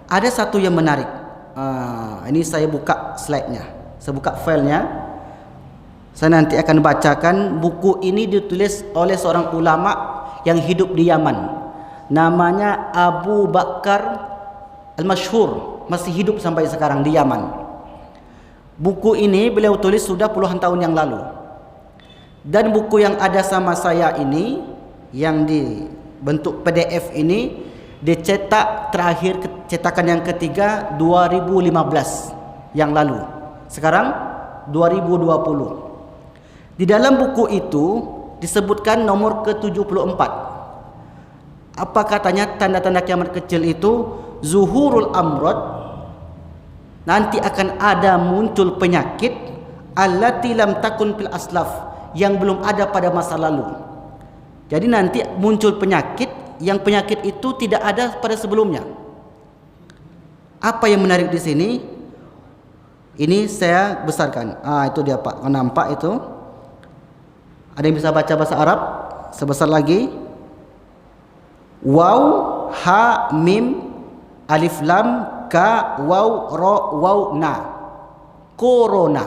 Ada satu yang menarik. Ini saya buka slide-nya, saya buka filenya. Saya nanti akan bacakan. Buku ini ditulis oleh seorang ulama yang hidup di Yaman. Namanya Abu Bakar Al-Masyhur, masih hidup sampai sekarang di Yaman. Buku ini beliau tulis sudah puluhan tahun yang lalu. Dan buku yang ada sama saya ini, yang dibentuk PDF ini, dicetak terakhir cetakan yang ketiga 2015 yang lalu. Sekarang 2020. Di dalam buku itu disebutkan nomor ke-74. Apa katanya? Tanda-tanda kiamat kecil itu zuhurul amrad, nanti akan ada muncul penyakit allati lam takun fil aslaf, yang belum ada pada masa lalu. Jadi nanti muncul penyakit yang penyakit itu tidak ada pada sebelumnya. Apa yang menarik di sini? Ini saya besarkan. Itu dia Pak, nampak itu? Ada yang bisa baca bahasa Arab? Sebesar lagi. Waw, ha, mim, alif lam, ka, waw, ro, waw, na. Corona.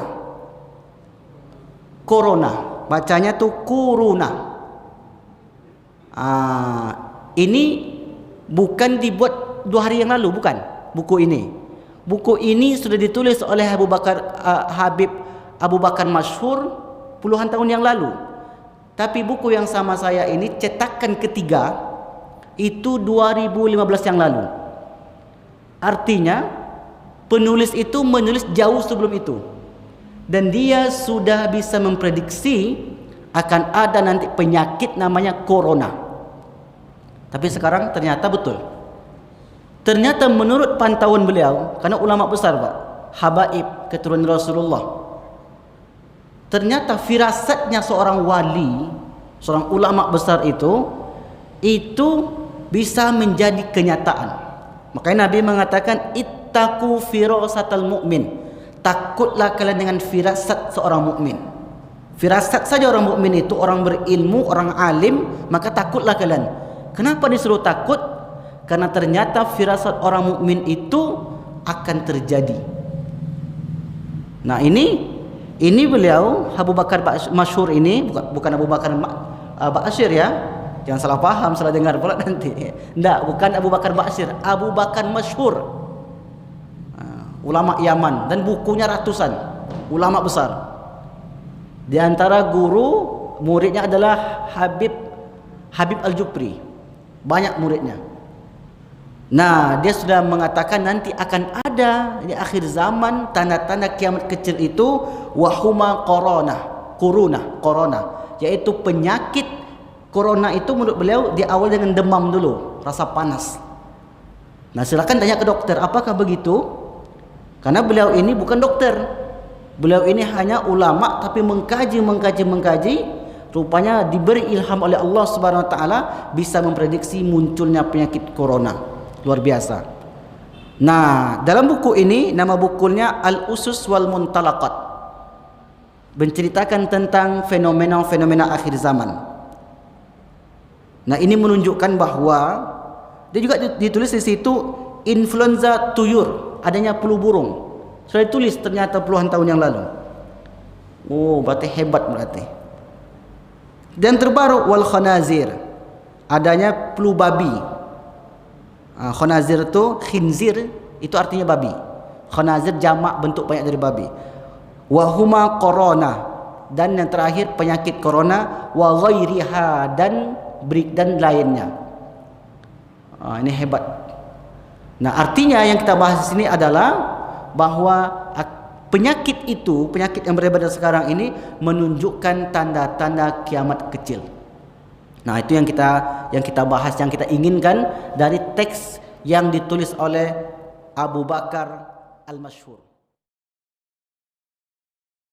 Corona. Bacanya tuh kuruna. Ini bukan dibuat 2 hari yang lalu, bukan. Buku ini. Buku ini sudah ditulis oleh Habib Abu Bakar Masyhur puluhan tahun yang lalu. Tapi buku yang sama saya ini cetakan ketiga itu 2015 yang lalu. Artinya penulis itu menulis jauh sebelum itu, dan dia sudah bisa memprediksi akan ada nanti penyakit namanya corona. Tapi sekarang ternyata betul. Ternyata menurut pantauan beliau, karena ulama besar Pak, habaib keturunan Rasulullah, ternyata firasatnya seorang wali, seorang ulama besar itu bisa menjadi kenyataan. Makanya Nabi mengatakan ittaqu firasatal mu'min, takutlah kalian dengan firasat seorang mukmin. Firasat saja orang mukmin itu, orang berilmu, orang alim, maka takutlah kalian. Kenapa disuruh takut? Karena ternyata firasat orang mukmin itu akan terjadi. Nah, ini beliau Abu Bakar Masyhur ini, bukan Abu Bakar Ba'asyir ya. Jangan salah paham, salah dengar pula nanti. Tidak, bukan Abu Bakar Ba'asyir, Abu Bakar Masyhur. Ulama Yaman, dan bukunya ratusan, ulama besar. Di antara guru muridnya adalah Habib Al-Jupri. Banyak muridnya. Nah, dia sudah mengatakan nanti akan ada di akhir zaman tanda-tanda kiamat kecil itu wahuma corona, yaitu penyakit corona itu menurut beliau di awal dengan demam dulu, rasa panas. Nah, silakan tanya ke dokter, apakah begitu? Karena beliau ini bukan dokter. Beliau ini hanya ulama tapi mengkaji. Rupanya diberi ilham oleh Allah Subhanahu wa taala bisa memprediksi munculnya penyakit corona. Luar biasa. Nah, dalam buku ini nama bukunya Al-Usus wal Muntalaqat, menceritakan tentang fenomena-fenomena akhir zaman. Nah, ini menunjukkan bahwa dia juga ditulis di situ influenza tuyur, adanya flu burung. Sudah ditulis ternyata puluhan tahun yang lalu. Oh, berarti hebat berarti. Dan terbaru wal khanazir, adanya flu babi. Khanazir itu khinzir, itu artinya babi. Khanazir jamak bentuk banyak dari babi. Wahuma corona, dan yang terakhir penyakit corona, wa ghairiha, dan lainnya. Ini hebat. Nah, artinya yang kita bahas di sini adalah bahwa penyakit yang beredar sekarang ini menunjukkan tanda-tanda kiamat kecil. Nah, itu yang kita bahas, yang kita inginkan dari teks yang ditulis oleh Abu Bakar Al-Masyhur.